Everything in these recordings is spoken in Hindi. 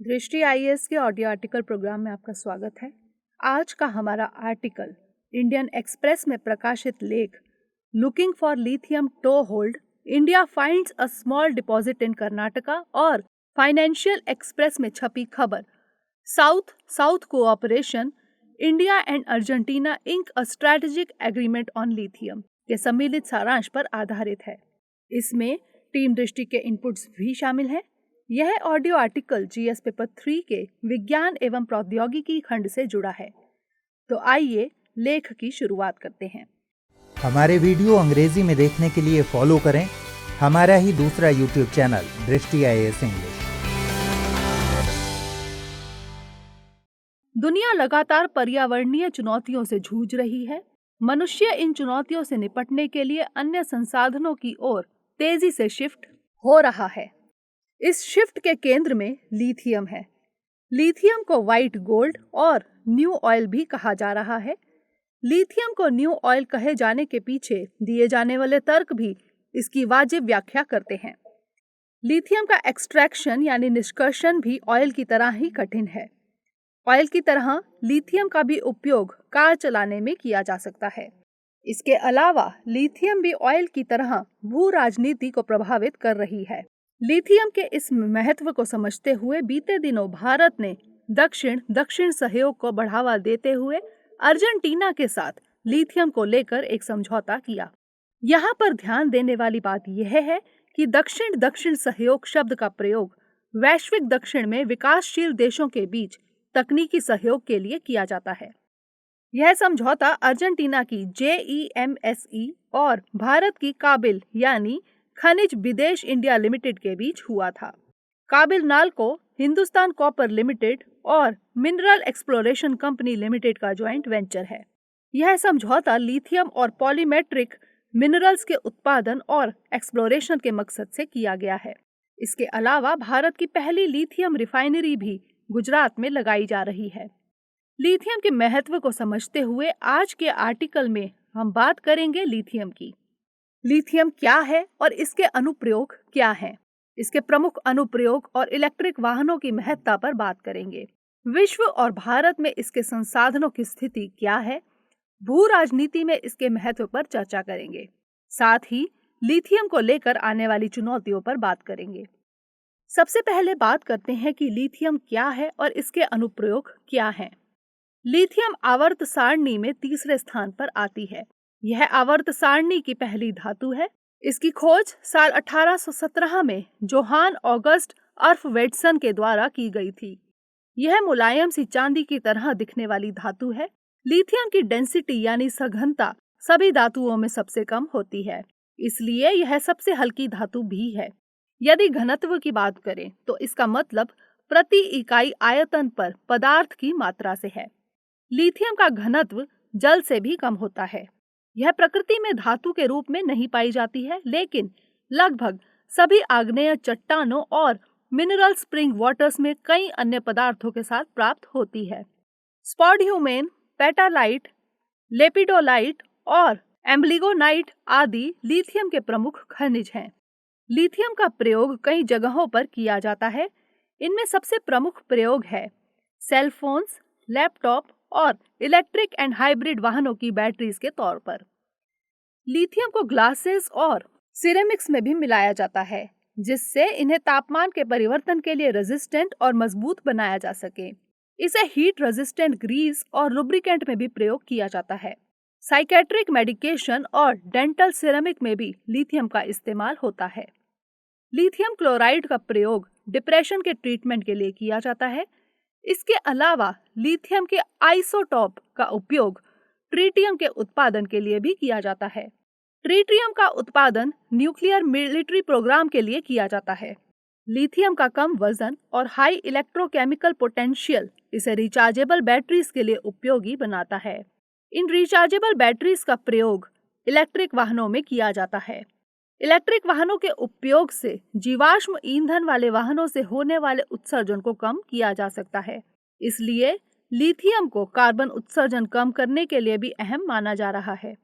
दृष्टि आईएएस के ऑडियो आर्टिकल प्रोग्राम में आपका स्वागत है। आज का हमारा आर्टिकल इंडियन एक्सप्रेस में प्रकाशित लेख looking for lithium to hold, India finds a small deposit in Karnataka और फाइनेंशियल एक्सप्रेस में छपी खबर south south cooperation, India and Argentina ink a strategic agreement on lithium के सम्मिलित सारांश पर आधारित है। इसमें टीम दृष्टि के इनपुट्स भी शामिल हैं। यह ऑडियो आर्टिकल जीएस पेपर 3 के विज्ञान एवं प्रौद्योगिकी खंड से जुड़ा है। तो आइए लेख की शुरुआत करते हैं। हमारे वीडियो अंग्रेजी में देखने के लिए फॉलो करें हमारा ही दूसरा यूट्यूब चैनल दृष्टि आईएएस इंग्लिश। दुनिया लगातार पर्यावरणीय चुनौतियों से जूझ रही है। मनुष्य इन चुनौतियों से निपटने के लिए अन्य संसाधनों की ओर तेजी से शिफ्ट हो रहा है। इस शिफ्ट के केंद्र में लिथियम है। लिथियम को व्हाइट गोल्ड और न्यू ऑयल भी कहा जा रहा है। लिथियम को न्यू ऑयल कहे जाने के पीछे दिए जाने वाले तर्क भी इसकी वाजिब व्याख्या करते हैं। लिथियम का एक्सट्रैक्शन यानी निष्कर्षण भी ऑयल की तरह ही कठिन है। ऑयल की तरह लिथियम का भी उपयोग कार चलाने में किया जा सकता है। इसके अलावा लिथियम भी ऑयल की तरह भू राजनीति को प्रभावित कर रही है। लिथियम के इस महत्व को समझते हुए बीते दिनों भारत ने दक्षिण सहयोग को बढ़ावा देते हुए अर्जेंटीना के साथ लिथियम को लेकर एक समझौता किया। यहाँ पर ध्यान देने वाली बात यह है कि दक्षिण सहयोग शब्द का प्रयोग वैश्विक दक्षिण में विकासशील देशों के बीच तकनीकी सहयोग के लिए किया जाता है। यह समझौता अर्जेंटीना की JEMSE और भारत की काबिल यानी खनिज विदेश इंडिया लिमिटेड के बीच हुआ था। काबिल नाल्को हिंदुस्तान कॉपर लिमिटेड और मिनरल एक्सप्लोरेशन कंपनी लिमिटेड का ज्वाइंट वेंचर है। यह समझौता लिथियम और पॉलीमेट्रिक मिनरल्स के उत्पादन और एक्सप्लोरेशन के मकसद से किया गया है। इसके अलावा भारत की पहली लिथियम रिफाइनरी भी गुजरात में लगाई जा रही है। लिथियम के महत्व को समझते हुए आज के आर्टिकल में हम बात करेंगे लिथियम की। लिथियम क्या है और इसके अनुप्रयोग क्या हैं? इसके प्रमुख अनुप्रयोग और इलेक्ट्रिक वाहनों की महत्ता पर बात करेंगे। विश्व और भारत में इसके संसाधनों की स्थिति क्या है? भू राजनीति में इसके महत्व पर चर्चा करेंगे। साथ ही लिथियम को लेकर आने वाली चुनौतियों पर बात करेंगे। सबसे पहले बात करते हैं कि लिथियम क्या है और इसके अनुप्रयोग क्या हैं। लिथियम आवर्त सारणी में तीसरे स्थान पर आती है। यह आवर्त सारणी की पहली धातु है। इसकी खोज साल 1817 में जोहान ऑगस्ट अर्फवेड्सन के द्वारा की गई थी। यह मुलायम सी चांदी की तरह दिखने वाली धातु है। लिथियम की डेंसिटी यानी सघनता सभी धातुओं में सबसे कम होती है, इसलिए यह सबसे हल्की धातु भी है। यदि घनत्व की बात करें तो इसका मतलब प्रति इकाई आयतन पर पदार्थ की मात्रा से है। लिथियम का घनत्व जल से भी कम होता है। यह प्रकृति में धातु के रूप में नहीं पाई जाती है, लेकिन लगभग सभी आग्नेय चट्टानों और मिनरल स्प्रिंग वाटर्स में कई अन्य पदार्थों के साथ प्राप्त होती है। स्पॉड्यूमेन, पेटालाइट, लेपिडोलाइट और एम्ब्लिगोनाइट आदि लिथियम के प्रमुख खनिज हैं। लिथियम का प्रयोग कई जगहों पर किया जाता है। इनमें सबसे प्रमुख प्रयोग है सेल फोन्स, लैपटॉप और इलेक्ट्रिक एंड हाइब्रिड वाहनों की बैटरीज के तौर पर। लिथियम को ग्लासेस और सिरेमिक्स में भी मिलाया जाता है, जिससे इन्हें तापमान के परिवर्तन के लिए रेजिस्टेंट और मजबूत बनाया जा सके। इसे हीट रेजिस्टेंट ग्रीस और लुब्रिकेंट में भी प्रयोग किया जाता है। साइकेट्रिक मेडिकेशन और डेंटल सिरेमिक में भी लिथियम का इस्तेमाल होता है। लिथियम क्लोराइड का प्रयोग डिप्रेशन के ट्रीटमेंट के लिए किया जाता है। इसके अलावा लिथियम के आइसोटॉप का उपयोग ट्रिटियम के उत्पादन के लिए भी किया जाता है। ट्रिटियम का उत्पादन न्यूक्लियर मिलिट्री प्रोग्राम के लिए किया जाता है। लिथियम का कम वजन और हाई इलेक्ट्रोकेमिकल पोटेंशियल इसे रिचार्जेबल बैटरीज के लिए उपयोगी बनाता है। इन रिचार्जेबल बैटरीज का प्रयोग इलेक्ट्रिक वाहनों में किया जाता है। इलेक्ट्रिक वाहनों के उपयोग से जीवाश्म ईंधन वाले वाहनों से होने वाले उत्सर्जन को कम किया जा सकता है। इसलिए लिथियम को कार्बन उत्सर्जन कम करने के लिए भी अहम माना जा रहा है।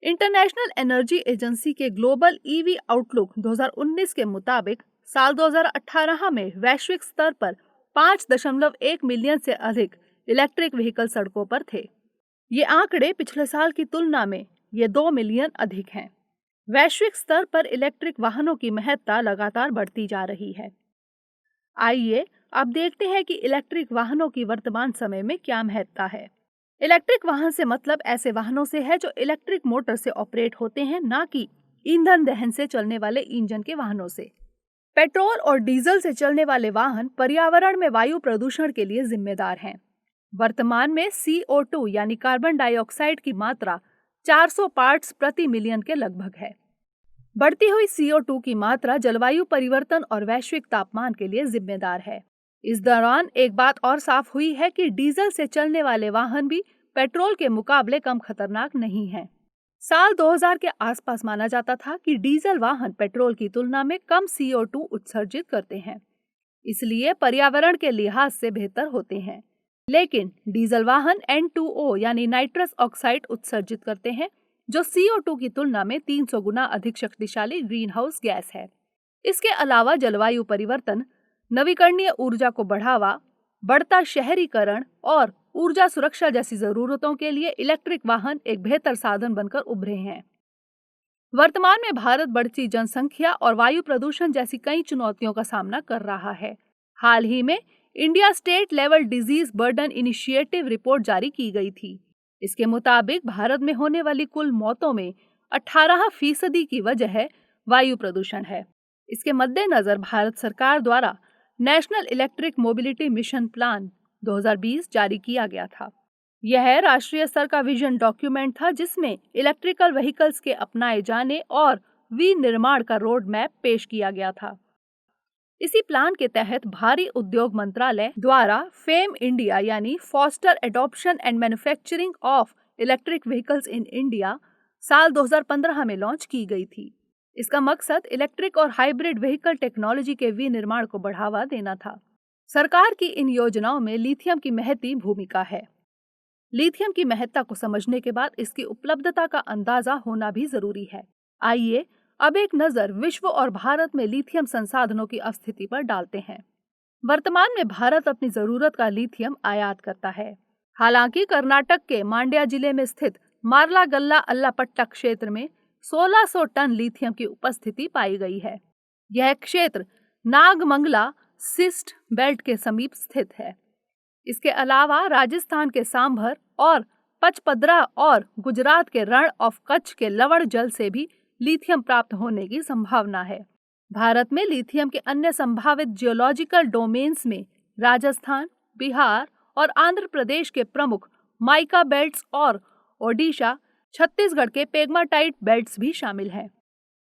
इंटरनेशनल एनर्जी एजेंसी के ग्लोबल ईवी आउटलुक 2019 के मुताबिक साल 2018 में वैश्विक स्तर पर 5.1 मिलियन से अधिक इलेक्ट्रिक व्हीकल सड़कों पर थे। ये आंकड़े पिछले साल की तुलना में ये 2 मिलियन अधिक हैं। वैश्विक स्तर पर इलेक्ट्रिक वाहनों की महत्ता लगातार बढ़ती जा रही है। आइए अब देखते हैं कि इलेक्ट्रिक वाहनों की वर्तमान समय में क्या महत्ता है। इलेक्ट्रिक वाहन से मतलब ऐसे वाहनों से है जो इलेक्ट्रिक मोटर से ऑपरेट होते हैं, ना कि ईंधन दहन से चलने वाले इंजन के वाहनों से। पेट्रोल और डीजल से चलने वाले वाहन पर्यावरण में वायु प्रदूषण के लिए जिम्मेदार हैं। वर्तमान में CO2 यानी कार्बन डाइऑक्साइड की मात्रा 400 पार्ट्स प्रति मिलियन के लगभग है। बढ़ती हुई CO2 की मात्रा जलवायु परिवर्तन और वैश्विक तापमान के लिए जिम्मेदार है। इस दौरान एक बात और साफ हुई है कि डीजल से चलने वाले वाहन भी पेट्रोल के मुकाबले कम खतरनाक नहीं हैं। साल 2000 के आसपास माना जाता था कि डीजल वाहन पेट्रोल की तुलना में कम CO2 उत्सर्जित करते हैं, इसलिए पर्यावरण के लिहाज से बेहतर होते हैं। लेकिन डीजल वाहन N2O यानी नाइट्रस ऑक्साइड उत्सर्जित करते हैं, जो CO2 की तुलना में 300 गुना अधिक शक्तिशाली ग्रीन हाउस गैस है। इसके अलावा जलवायु परिवर्तन, नवीकरणीय ऊर्जा को बढ़ावा, बढ़ता शहरीकरण और ऊर्जा सुरक्षा जैसी जरूरतों के लिए इलेक्ट्रिक वाहन एक बेहतर साधन बनकर उभरे हैं। वर्तमान में भारत बढ़ती जनसंख्या और वायु प्रदूषण जैसी कई चुनौतियों का सामना कर रहा है। हाल ही में India state level disease burden initiative report जारी की गई थी। इसके मुताबिक भारत में होने वाली कुल मौतों में 18% की वजह वायु प्रदूषण है। इसके मद्देनजर भारत सरकार द्वारा national electric mobility mission plan 2020 जारी किया गया था। यह राष्ट्रीय स्तर का विजन डॉक्यूमेंट था, जिसमें इलेक्ट्रिकल व्हीकल्स के अपनाए जाने और विनिर्माण का रोड मैप पेश किया गया था। इसी प्लान के तहत भारी उद्योग मंत्रालय द्वारा फेम इंडिया यानी foster adoption and manufacturing of electric vehicles in India साल 2015 में लॉन्च की गई थी। इसका मकसद इलेक्ट्रिक और हाइब्रिड व्हीकल टेक्नोलॉजी के विनिर्माण को बढ़ावा देना था। सरकार की इन योजनाओं में लिथियम की महती भूमिका है। लिथियम की महत्ता को समझने के बाद इसकी उपलब्धता का अंदाजा होना भी जरूरी है। आइए अब एक नजर विश्व और भारत में लिथियम संसाधनों की स्थिति पर डालते हैं। वर्तमान में भारत अपनी जरूरत का लिथियम आयात करता है। हालांकि कर्नाटक के मांड्या जिले में स्थित मार्लागल्ला अल्लापट्टा क्षेत्र में 1600 टन लिथियम की उपस्थिति पाई गई है। यह क्षेत्र नागमंगला सिस्ट बेल्ट के समीप स्थित है। इसके अलावा राजस्थान के सांभर और पचपदरा और गुजरात के रण ऑफ कच्छ के लवण जल से भी लिथियम प्राप्त होने की संभावना है। भारत में लिथियम के अन्य संभावित जियोलॉजिकल डोमेन्स में राजस्थान, बिहार और आंध्र प्रदेश के प्रमुख माइका बेल्ट्स और ओडिशा, छत्तीसगढ़ के पेग्माटाइट बेल्ट्स भी शामिल हैं।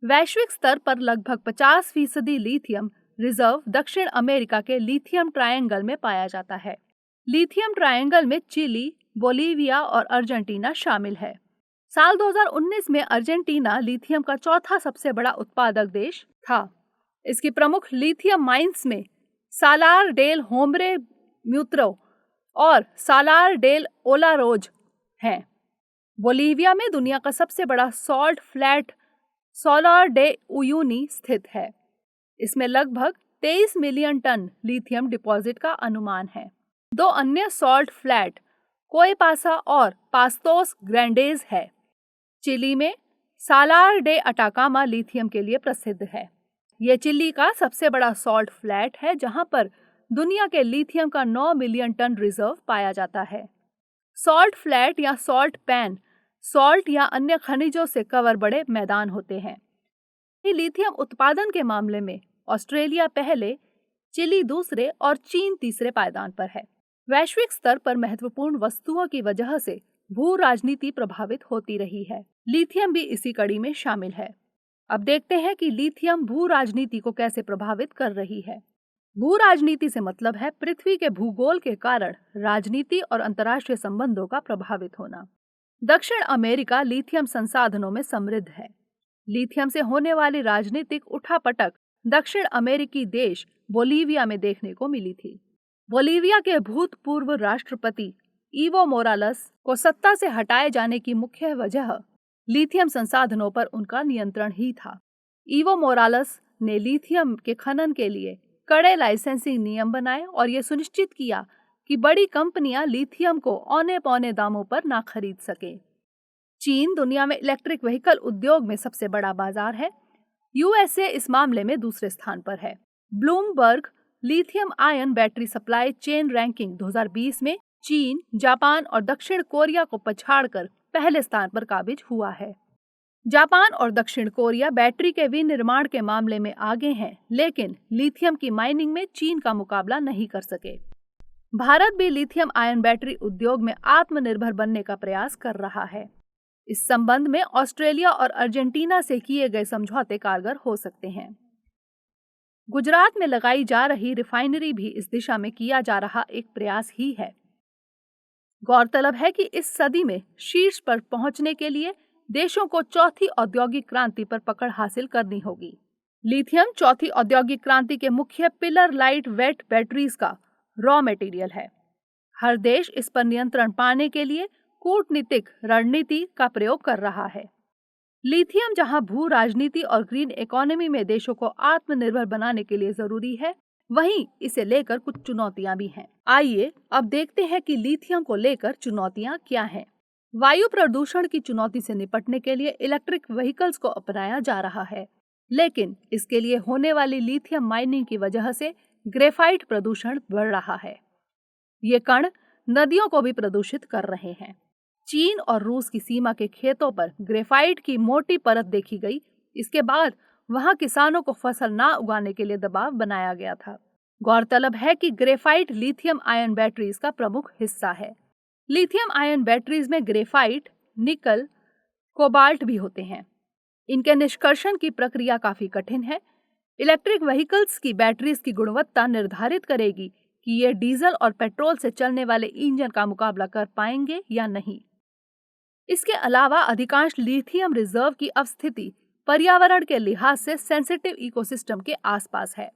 वैश्विक स्तर पर लगभग 50% लिथियम रिजर्व दक्षिण अमेरिका के लिथियम ट्रायंगल में पाया जाता है। लिथियम ट्रायंगल में चिली, बोलीविया और अर्जेंटीना शामिल है। साल 2019 में अर्जेंटीना लिथियम का चौथा सबसे बड़ा उत्पादक देश था। इसकी प्रमुख लिथियम माइंस में सालार डेल होम्ब्रे म्यूत्रो और सालार डेल ओलारोज हैं। बोलीविया में दुनिया का सबसे बड़ा salt flat solar day Uyuni स्थित है। इसमें लगभग 23 मिलियन टन लिथियम डिपॉजिट का अनुमान है। दो अन्य सॉल्ट फ्लैट कोएपासा और पास्तोस ग्रैंडेज है। चिली में सालार डे अटाकामा लिथियम के लिए प्रसिद्ध है। यह चिली का सबसे बड़ा सॉल्ट फ्लैट है, जहां पर दुनिया के लिथियम का 9 मिलियन टन रिजर्व पाया जाता है। सॉल्ट फ्लैट या सॉल्ट पैन सॉल्ट या अन्य खनिजों से कवर बड़े मैदान होते हैं। लिथियम उत्पादन के मामले में ऑस्ट्रेलिया पहले, चिली दूसरे और चीन तीसरे पायदान पर है। वैश्विक स्तर पर महत्वपूर्ण वस्तुओं की वजह से भू राजनीति प्रभावित होती रही है। लिथियम भी इसी कड़ी में शामिल है। अब देखते हैं कि लिथियम भू राजनीति को कैसे प्रभावित कर रही है। भू राजनीति से मतलब है पृथ्वी के भूगोल के कारण राजनीति और अंतर्राष्ट्रीय संबंधों का प्रभावित होना। दक्षिण अमेरिका लिथियम संसाधनों में समृद्ध है। लिथियम से होने वाली राजनीतिक उठापटक दक्षिण अमेरिकी देश बोलीविया में देखने को मिली थी। बोलीविया के भूतपूर्व राष्ट्रपति इवो मोरालेस को सत्ता से हटाए जाने की मुख्य वजह लिथियम संसाधनों पर उनका नियंत्रण ही था। इवो मोरालेस ने लिथियम के खनन के लिए कड़े लाइसेंसिंग नियम बनाए और ये सुनिश्चित किया कि बड़ी कंपनियां लिथियम को औने पौने दामों पर ना खरीद सके। चीन दुनिया में इलेक्ट्रिक व्हीकल उद्योग में सबसे बड़ा बाजार है। यूएसए इस मामले में दूसरे स्थान पर है। Bloomberg lithium ion battery supply chain ranking 2020 में चीन, जापान और दक्षिण कोरिया को पछाड़कर पहले स्थान पर काबिज हुआ है। जापान और दक्षिण कोरिया बैटरी के विनिर्माण के मामले में आगे हैं, लेकिन लिथियम की माइनिंग में चीन का मुकाबला नहीं कर सके। भारत भी लिथियम आयन बैटरी उद्योग में आत्मनिर्भर बनने का प्रयास कर रहा है। इस संबंध में ऑस्ट्रेलिया और अर्जेंटीना से किए गए समझौते कारगर हो सकते हैं। गुजरात में लगाई जा रही रिफाइनरी भी इस दिशा में किया जा रहा एक प्रयास ही है। गौरतलब है कि इस सदी में शीर्ष पर पहुंचने के लिए देशों को चौथी औद्योगिक क्रांति पर पकड़ हासिल करनी होगी। लिथियम चौथी औद्योगिक क्रांति के मुख्य पिलर लाइट वेट बैटरीज का रॉ मटेरियल है। हर देश इस पर नियंत्रण पाने के लिए कूटनीतिक रणनीति का प्रयोग कर रहा है। लिथियम जहां भू राजनीति और ग्रीन इकोनॉमी में देशों को आत्मनिर्भर बनाने के लिए जरूरी है, वहीं इसे लेकर कुछ चुनौतियां भी हैं। आइए अब देखते हैं कि लिथियम को लेकर चुनौतियां क्या हैं। वायु प्रदूषण की चुनौती से निपटने के लिए इलेक्ट्रिक व्हीकल्स को अपनाया जा रहा है, लेकिन इसके लिए होने वाली लिथियम माइनिंग की वजह से ग्रेफाइट प्रदूषण बढ़ रहा है। ये कण नदियों को भी प्रदूषित कर रहे हैं। चीन और रूस की सीमा के खेतों पर ग्रेफाइट की मोटी परत देखी गई। इसके बाद वहां किसानों को फसल ना उगाने के लिए दबाव बनाया गया था। गौरतलब है कि ग्रेफाइट लिथियम आयन बैटरीज का प्रमुख हिस्सा है। लिथियम आयन बैटरीज में ग्रेफाइट, निकल, कोबाल्ट भी होते हैं। इनके निष्कर्षण की प्रक्रिया काफी कठिन है। इलेक्ट्रिक व्हीकल्स की बैटरीज की गुणवत्ता निर्धारित करेगी कि ये डीजल और पेट्रोल से चलने वाले इंजन का मुकाबला कर पाएंगे या नहीं। इसके अलावा अधिकांश लिथियम रिजर्व की अवस्थिति पर्यावरण के लिहाज से सेंसिटिव इकोसिस्टम के आसपास है।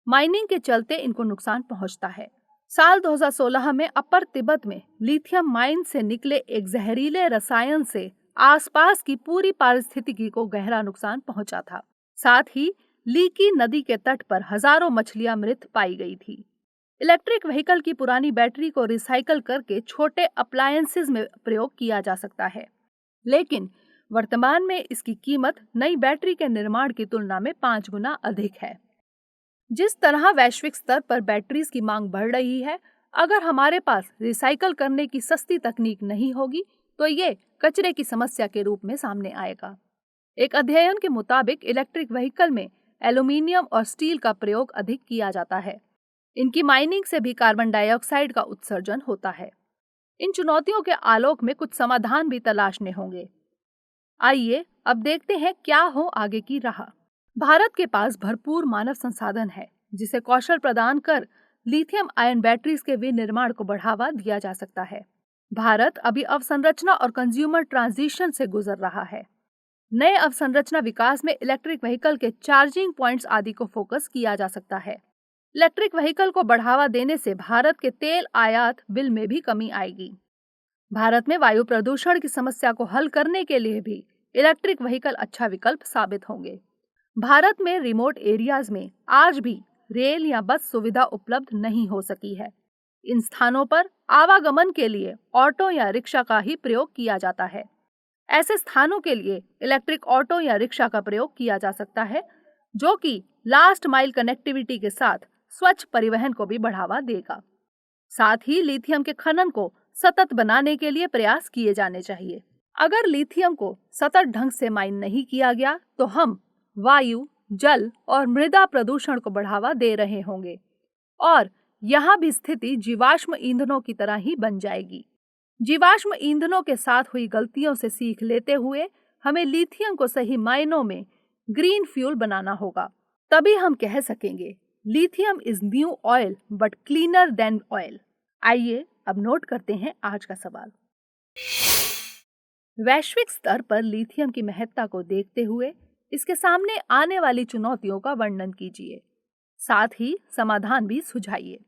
माइनिंग के चलते इनको नुकसान पहुंचता है। साल 2016 में अपर तिब्बत में लिथियम माइन से निकले एक जहरीले रसायन से आसपास की पूरी पारिस्थितिकी को गहरा नुकसान पहुंचा था। साथ ही लीकी नदी के तट पर हजारों मछलियां मृत पाई गई थी। इलेक्ट्रिक व्हीकल की पुरानी बैटरी को रिसाइकल करके छोटे अप्लायंसेस में प्रयोग किया जा सकता है, लेकिन वर्तमान में इसकी कीमत नई बैटरी के निर्माण की तुलना में 5 गुना अधिक है। जिस तरह वैश्विक स्तर पर बैटरीज की मांग बढ़ रही है, अगर हमारे पास रिसाइकल करने की सस्ती तकनीक नहीं होगी तो ये कचरे की समस्या के रूप में सामने आएगा। एक अध्ययन के मुताबिक इलेक्ट्रिक व्हीकल में एल्यूमिनियम और स्टील का प्रयोग अधिक किया जाता है। इनकी माइनिंग से भी कार्बन डाइऑक्साइड का उत्सर्जन होता है। इन चुनौतियों के आलोक में कुछ समाधान भी तलाशने होंगे। आइए अब देखते हैं क्या हो आगे की राह। भारत के पास भरपूर मानव संसाधन है, जिसे कौशल प्रदान कर लिथियम आयन बैटरीज के विनिर्माण को बढ़ावा दिया जा सकता है। भारत अभी अवसंरचना और कंज्यूमर ट्रांजिशन से गुजर रहा है। नए अवसंरचना विकास में इलेक्ट्रिक व्हीकल के चार्जिंग पॉइंट्स आदि को फोकस किया जा सकता है। इलेक्ट्रिक व्हीकल को बढ़ावा देने से भारत के तेल आयात बिल में भी कमी आएगी। भारत में वायु प्रदूषण की समस्या को हल करने के लिए भी इलेक्ट्रिक व्हीकल अच्छा विकल्प साबित होंगे। भारत में रिमोट एरियाज में आज भी रेल या बस सुविधा उपलब्ध नहीं हो सकी है। इन स्थानों पर आवागमन के लिए ऑटो या रिक्शा का ही प्रयोग किया जाता है। ऐसे स्थानों के लिए इलेक्ट्रिक ऑटो या रिक्शा का प्रयोग किया जा सकता है, जो कि लास्ट माइल कनेक्टिविटी के साथ स्वच्छ परिवहन को भी बढ़ावा देगा। साथ ही लिथियम के खनन को सतत बनाने के लिए प्रयास किए जाने चाहिए। अगर लिथियम को सतत ढंग से माइन नहीं किया गया तो हम वायु, जल और मृदा प्रदूषण को बढ़ावा दे रहे होंगे और यहाँ भी स्थिति जीवाश्म ईंधनों की तरह ही बन जाएगी। जीवाश्म ईंधनों के साथ हुई गलतियों से सीख लेते हुए हमें लिथियम को सही मायनों में ग्रीन फ्यूल बनाना होगा। तभी हम कह सकेंगे lithium is new oil but cleaner than oil. आइए अब नोट करते हैं आज का सवाल। वैश्विक स्तर पर लिथियम की महत्ता को देखते हुए इसके सामने आने वाली चुनौतियों का वर्णन कीजिए, साथ ही समाधान भी सुझाइए।